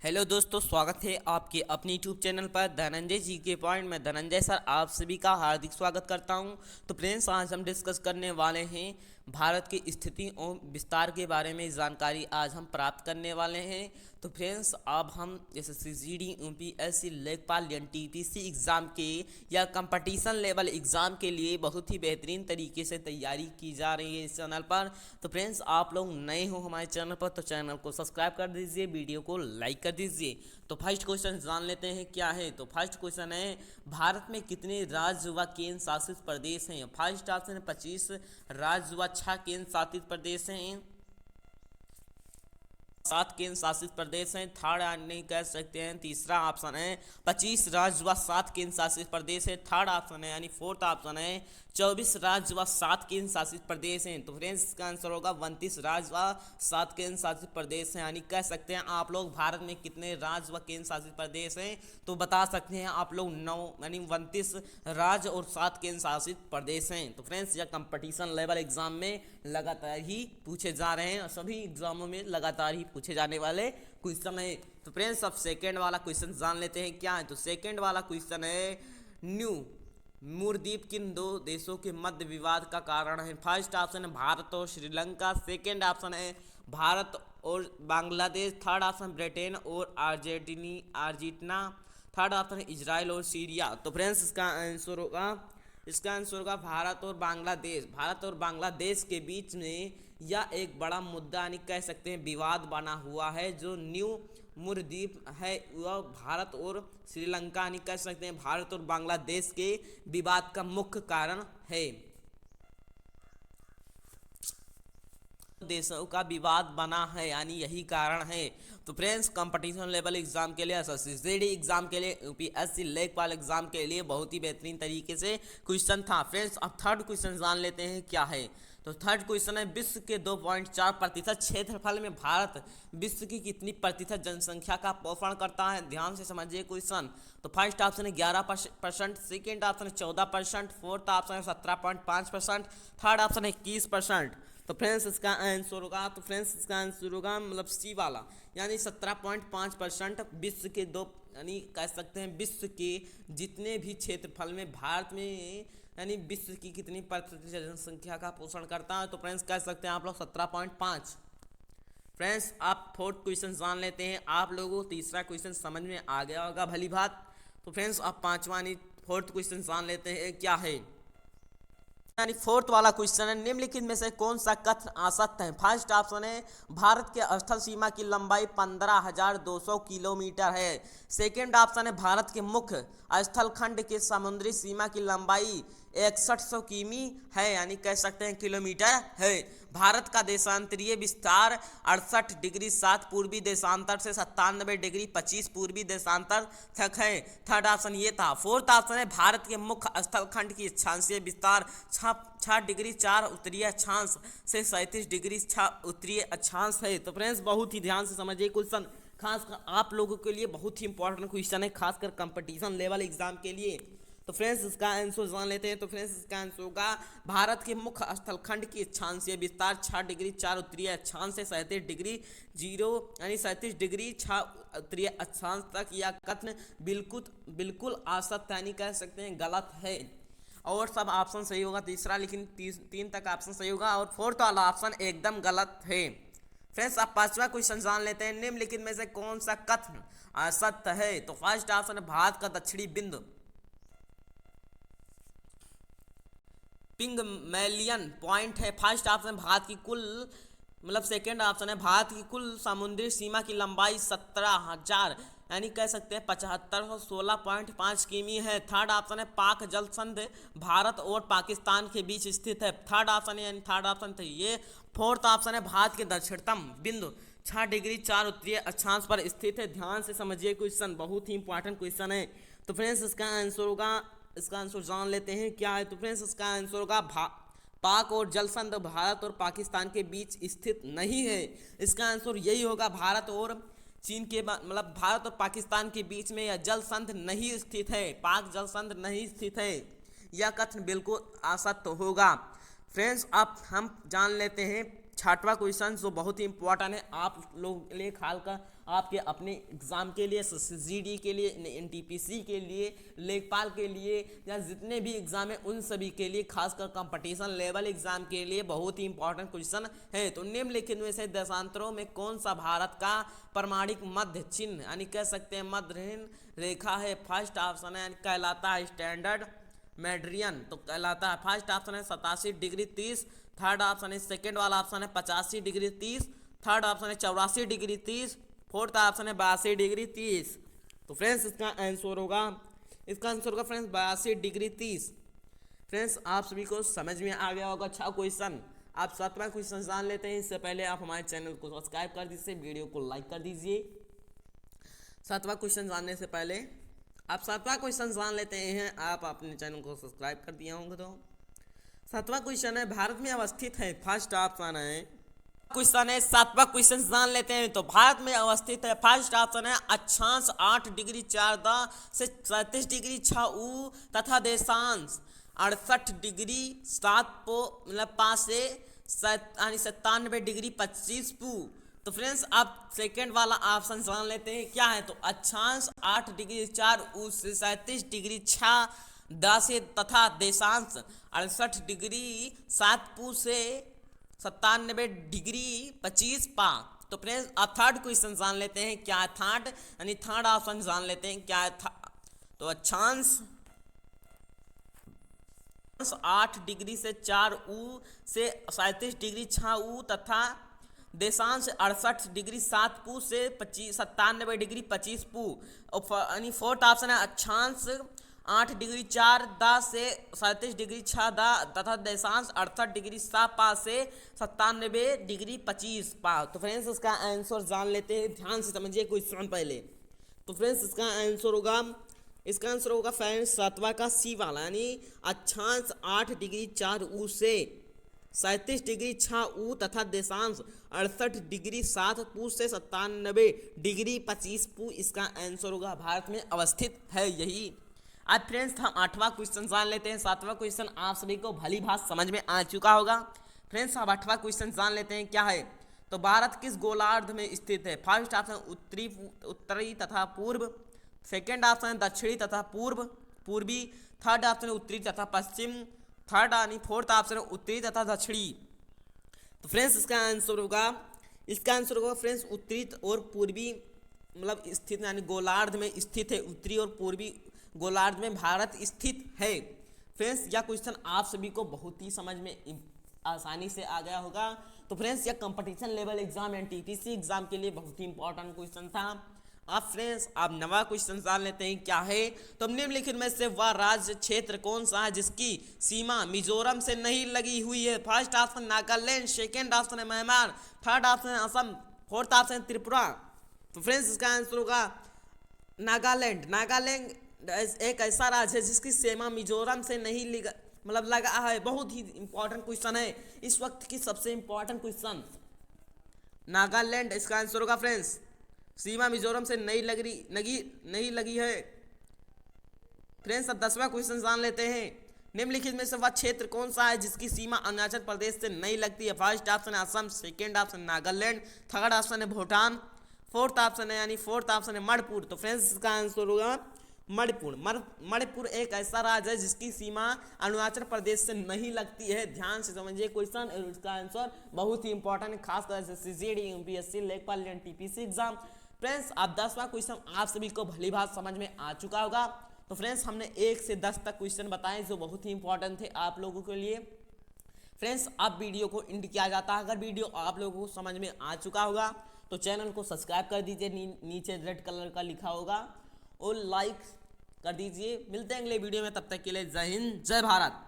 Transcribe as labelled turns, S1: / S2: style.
S1: Hello दोस्तों, स्वागत है आपके अपने यूट्यूब चैनल पर धनंजय जी के पॉइंट में। धनंजय सर आप सभी का हार्दिक स्वागत करता हूं। तो फ्रेंड्स, आज हम डिस्कस करने वाले हैं भारत की स्थिति और विस्तार के बारे में जानकारी आज हम प्राप्त करने वाले हैं। तो फ्रेंड्स, अब हम जैसे जीडी, यूपीएससी, लेखपाल, एनटीपीसी एग्ज़ाम के या कंपटीशन लेवल एग्ज़ाम के लिए बहुत ही बेहतरीन तरीके से तैयारी की जा रही है इस चैनल पर। तो फ्रेंड्स, आप लोग नए हो हमारे चैनल पर तो चैनल को सब्सक्राइब कर दीजिए, वीडियो को लाइक कर दीजिए। तो फर्स्ट क्वेश्चन जान लेते हैं क्या है। तो फर्स्ट क्वेश्चन है, भारत में कितने राज्य व केंद्र शासित प्रदेश हैं। फर्स्ट ऑप्शन है 25 राज्य व 6 केंद्र शासित प्रदेश हैं। 7 केंद्र शासित प्रदेश हैं। थर्ड नहीं कह सकते हैं। तीसरा ऑप्शन है 25 राज्य व 7 केंद्र शासित प्रदेश है। थर्ड ऑप्शन है यानी फोर्थ ऑप्शन है 24 राज्य व 7 केंद्र शासित प्रदेश हैं। तो फ्रेंड्स, इसका आंसर होगा 29 राज्य व 7 केंद्र शासित प्रदेश हैं। यानी कह सकते हैं आप लोग भारत में कितने राज्य व केंद्र शासित प्रदेश हैं, तो बता सकते हैं आप लोग 9 यानी 29 राज्य और 7 केंद्र शासित प्रदेश हैं। तो फ्रेंड्स, यह कंपटीशन लेवल एग्जाम में लगातार ही पूछे जा रहे हैं और सभी एग्जामों में लगातार ही पूछे जाने वाले क्वेश्चन है। तो फ्रेंड्स, अब सेकेंड वाला क्वेश्चन जान लेते हैं क्या है। तो सेकेंड वाला क्वेश्चन है, न्यू मूरद्वीप किन दो देशों के मध्य विवाद का कारण है। फर्स्ट ऑप्शन है भारत और श्रीलंका। सेकेंड ऑप्शन है भारत और बांग्लादेश। थर्ड ऑप्शन ब्रिटेन और अर्जेंटीना। थर्ड ऑप्शन है इजराइल और सीरिया। तो फ्रेंड्स, इसका आंसर होगा भारत और बांग्लादेश। भारत और बांग्लादेश के बीच में यह एक बड़ा मुद्दा यानी कह सकते हैं विवाद बना हुआ है। जो न्यू मूरद्वीप है वह भारत और श्रीलंका यानी कह सकते हैं भारत और बांग्लादेश के विवाद का मुख्य कारण है। देशों का विवाद बना है यानी यही कारण है। तो फ्रेंड्स, कंपटीशन लेवल एग्जाम के लिए, एसएससी एग्जाम के लिए, यूपीएससी लेखपाल एग्जाम के लिए बहुत ही बेहतरीन तरीके से क्वेश्चन था। फ्रेंड्स, अब थर्ड क्वेश्चन जान लेते हैं क्या है। तो थर्ड क्वेश्चन है, विश्व के 2.4% क्षेत्रफल में भारत विश्व की कितनी प्रतिशत जनसंख्या का पोषण करता है। ध्यान से समझिए क्वेश्चन। तो फर्स्ट ऑप्शन है 11%। सेकेंड ऑप्शन है 14%। फोर्थ ऑप्शन है 17.5%। थर्ड ऑप्शन है 21%। तो फ्रेंड्स, इसका आंसर होगा मतलब सी वाला यानी 17.5% विश्व के दो यानी कह सकते हैं विश्व के जितने भी क्षेत्रफल में भारत में यानी विश्व की कितनी प्रतिशत जनसंख्या का पोषण करता है। तो फ्रेंड्स, कह सकते हैं आप लोग 17.5। फ्रेंड्स, आप फोर्थ क्वेश्चन जान लेते हैं। आप लोगों को तीसरा क्वेश्चन समझ में आ गया होगा भली बात। तो फ्रेंड्स, आप पांचवा यानी फोर्थ क्वेश्चन जान लेते हैं क्या है। यानी फोर्थ वाला क्वेश्चन है, निम्नलिखित में से कौन सा कथन असत्य है। फर्स्ट ऑप्शन है भारत के स्थल सीमा की लंबाई 15,200 किलोमीटर है। सेकेंड ऑप्शन है भारत के मुख्य स्थल खंड के समुद्री सीमा की लंबाई 6100 किमी है यानी कह सकते हैं किलोमीटर है। भारत का देशांतरीय विस्तार 68 डिग्री 7 पूर्वी देशांतर से 97 डिग्री 25 पूर्वी देशांतर तक है। थर्ड ऑप्शन ये था। फोर्थ ऑप्शन है भारत के मुख्य स्थल खंड की अक्षांशीय विस्तार 6 डिग्री 4 उत्तरीय अक्षांश से 37 डिग्री 6 उत्तरीय अक्षांश है। तो फ्रेंड्स, बहुत ही ध्यान से समझिए क्वेश्चन, खासकर आप लोगों के लिए बहुत ही इंपॉर्टेंट क्वेश्चन है, खासकर कंपटीशन लेवल एग्जाम के लिए। तो फ्रेंड्स, इसका आंसर जान लेते हैं। तो फ्रेंड्स, इसका आंसर होगा भारत के मुख्य स्थल खंड की अक्षांशीय विस्तार 6 डिग्री 4 उत्तरीय अक्षांश से 37 डिग्री 0 यानी 37 डिग्री 6 उत्तरीय अक्षांश तक। यह कथन बिल्कुल असत्य यानी कह सकते हैं गलत है और सब ऑप्शन सही होगा तीसरा, लेकिन 3 तक ऑप्शन सही होगा और फोर्थ वाला ऑप्शन एकदम गलत है। फ्रेंड्स, आप पांचवा क्वेश्चन जान लेते हैं, निम्नलिखित में से कौन सा कथन असत्य है। तो फर्स्ट ऑप्शन है भारत का दक्षिणी बिंदु पिंगमेलियन पॉइंट है। फर्स्ट ऑप्शन भारत की कुल मतलब सेकेंड ऑप्शन है भारत की कुल समुद्री सीमा की लंबाई 17,000 यानी कह सकते हैं 7516.5 किमी है। थर्ड ऑप्शन है पाक जल संधि भारत और पाकिस्तान के बीच स्थित है। थर्ड ऑप्शन है यानी थर्ड ऑप्शन था ये। फोर्थ ऑप्शन है भारत के दक्षिणतम बिंदु 6 डिग्री 4 उत्तरीय अक्षांश पर स्थित है। ध्यान से समझिए क्वेश्चन, बहुत ही इंपॉर्टेंट क्वेश्चन है। तो फ्रेंड्स, इसका आंसर जान लेते हैं क्या है। तो फ्रेंड्स, इसका आंसर होगा पाक और जलसंध भारत और पाकिस्तान के बीच स्थित नहीं है। इसका आंसर यही होगा भारत और चीन के मतलब भारत और पाकिस्तान के बीच में यह जलसंध नहीं स्थित है, पाक जलसंध नहीं स्थित है। यह कथन बिल्कुल असत्य होगा। फ्रेंड्स, अब हम जान लेते हैं छठवां क्वेश्चन जो बहुत ही इंपॉर्टेंट है आप लोगों के लिए, आपके अपने एग्ज़ाम के लिए, SSGD के लिए, NTPC के लिए, लेखपाल के लिए, या जितने भी एग्ज़ाम हैं उन सभी के लिए, खासकर कंपटीशन लेवल एग्ज़ाम के लिए बहुत ही इंपॉर्टेंट क्वेश्चन है। तो निम्नलिखित में से देशांतरों में कौन सा भारत का प्रमाणिक मध्य चिन्ह यानी कह सकते हैं मध्य रेखा है? फर्स्ट ऑप्शन है कहलाता है स्टैंडर्ड मेडियन, तो कहलाता है फर्स्ट ऑप्शन है 87 डिग्री 30, थर्ड ऑप्शन है सेकेंड वाला ऑप्शन है 85 डिग्री 30, थर्ड ऑप्शन है 84 डिग्री 30, फोर्थ ऑप्शन है 82 डिग्री 30। तो फ्रेंड्स इसका आंसर होगा फ्रेंड्स 82 डिग्री 30। फ्रेंड्स आप सभी को समझ में आ गया होगा अच्छा क्वेश्चन। आप 7वां क्वेश्चन जान लेते हैं, इससे पहले आप हमारे चैनल को सब्सक्राइब कर दीजिए, वीडियो को लाइक कर दीजिए। 7वां क्वेश्चन जानने से पहले आप 7वां क्वेश्चन जान लेते हैं, आप अपने चैनल को सब्सक्राइब कर दिए होंगे। तो 7वां क्वेश्चन है भारत में अवस्थित है, फर्स्ट ऑप्शन है क्वेश्चन है 7वां क्वेश्चन जान लेते हैं। तो भारत में अवस्थित है, फर्स्ट ऑप्शन है अक्षांश 8 डिग्री 4 से 37 डिग्री 6 ऊ तथा देशांश 68 डिग्री 7 से 97 डिग्री 25 पू। तो फ्रेंड्स आप सेकेंड वाला ऑप्शन जान लेते हैं क्या है? तो अक्षांश 8 डिग्री 4 ऊ से 37 डिग्री 6 से तथा देशांश 68 डिग्री 7 पू से 97 डिग्री 25 पा। तो फ्रेंड्स आप थर्ड क्वेश्चन जान लेते हैं क्या है थर्ड, यानी थर्ड ऑप्शन जान लेते हैं क्या है तो अक्षांश 8 डिग्री से 4 ऊ से 37 डिग्री 6 ऊ तथा देशांश 68 डिग्री 7 पू से 97 डिग्री 25 पू। यानी फोर्थ ऑप्शन है अक्षांश 8 डिग्री 4 से 37 डिग्री 6 तथा देशांश 68 डिग्री 7 पा से 97 डिग्री 25 पा। तो फ्रेंड्स इसका आंसर जान लेते हैं, ध्यान से समझिए क्वेश्चन पहले। तो फ्रेंड्स इसका आंसर होगा फ्रेंड्स 7वां का सी वाला, यानी अक्षांश 8 डिग्री 4 ऊ से 37 डिग्री 6 ऊ तथा देशांश 68 डिग्री 7 पू से 97 डिग्री 25 पू इसका आंसर होगा। भारत में अवस्थित है यही। आज फ्रेंड्स हम 8वां क्वेश्चन जान लेते हैं। 7वां क्वेश्चन आप सभी को भली भांति समझ में आ चुका होगा। फ्रेंड्स अब 8वां क्वेश्चन जान लेते हैं क्या है? तो भारत किस गोलार्ध में स्थित है? फर्स्ट ऑप्शन उत्तरी तथा पूर्व, सेकेंड ऑप्शन है दक्षिणी तथा पूर्वी, थर्ड ऑप्शन है उत्तरी तथा पश्चिम, फोर्थ ऑप्शन है उत्तरी तथा दक्षिणी। तो फ्रेंड्स इसका आंसर होगा फ्रेंड्स उत्तरी और पूर्वी स्थित, यानी गोलार्ध में स्थित है। उत्तरी और पूर्वी गोलार्ध में भारत स्थित है। फ्रेंड्स यह क्वेश्चन आप सभी को बहुत ही समझ में आसानी से आ गया होगा। तो फ्रेंड्स यह competition level exam NTPC exam के लिए बहुत ही इंपॉर्टेंट क्वेश्चन था। अब फ्रेंड्स आप नवा क्वेश्चन जान लेते हैं क्या है? तो निम्नलिखित में से वह राज्य क्षेत्र कौन सा है जिसकी सीमा मिजोरम से नहीं लगी हुई है? First option Nagaland, second option है म्यांमार, थर्ड ऑप्शन है असम, फोर्थ ऑप्शन है त्रिपुरा। तो फ्रेंड्स इसका आंसर होगा नागालैंड एक ऐसा राज्य है जिसकी सीमा मिजोरम से नहीं लगा है। बहुत ही इंपॉर्टेंट क्वेश्चन है, इस वक्त की सबसे इंपॉर्टेंट क्वेश्चन। नागालैंड इसका आंसर होगा फ्रेंड्स, सीमा मिजोरम से नहीं लगी है। फ्रेंड्स अब 10वां क्वेश्चन जान लेते हैं। निम्नलिखित में से वह क्षेत्र कौन सा है जिसकी सीमा अरुणाचल प्रदेश से नहीं लगती है? फर्स्ट ऑप्शन है Assam, second option Nagaland, third option है भूटान, फोर्थ ऑप्शन है मणिपुर। तो फ्रेंड्स इसका आंसर होगा मणिपुर एक ऐसा राज्य है जिसकी सीमा अरुणाचल प्रदेश से नहीं लगती है। ध्यान से समझिए क्वेश्चन, इसका आंसर बहुत ही इंपॉर्टेंट है, खासकर SSGD, UPSC, लेखपाल, NTPC एग्जाम। फ्रेंड्स अब 10वां क्वेश्चन आप सभी को भली भांति समझ में आ चुका होगा। तो फ्रेंड्स हमने 1 से 10 तक क्वेश्चन बताए जो बहुत ही इंपॉर्टेंट थे आप लोगों के लिए। फ्रेंड्स अब वीडियो को एंड किया जाता है। अगर वीडियो आप लोगों को समझ में आ चुका होगा तो चैनल को सब्सक्राइब कर दीजिए, नीचे रेड कलर का लिखा होगा, और लाइक कर दीजिए। मिलते हैं अगले वीडियो में, तब तक के लिए जय हिंद जय भारत।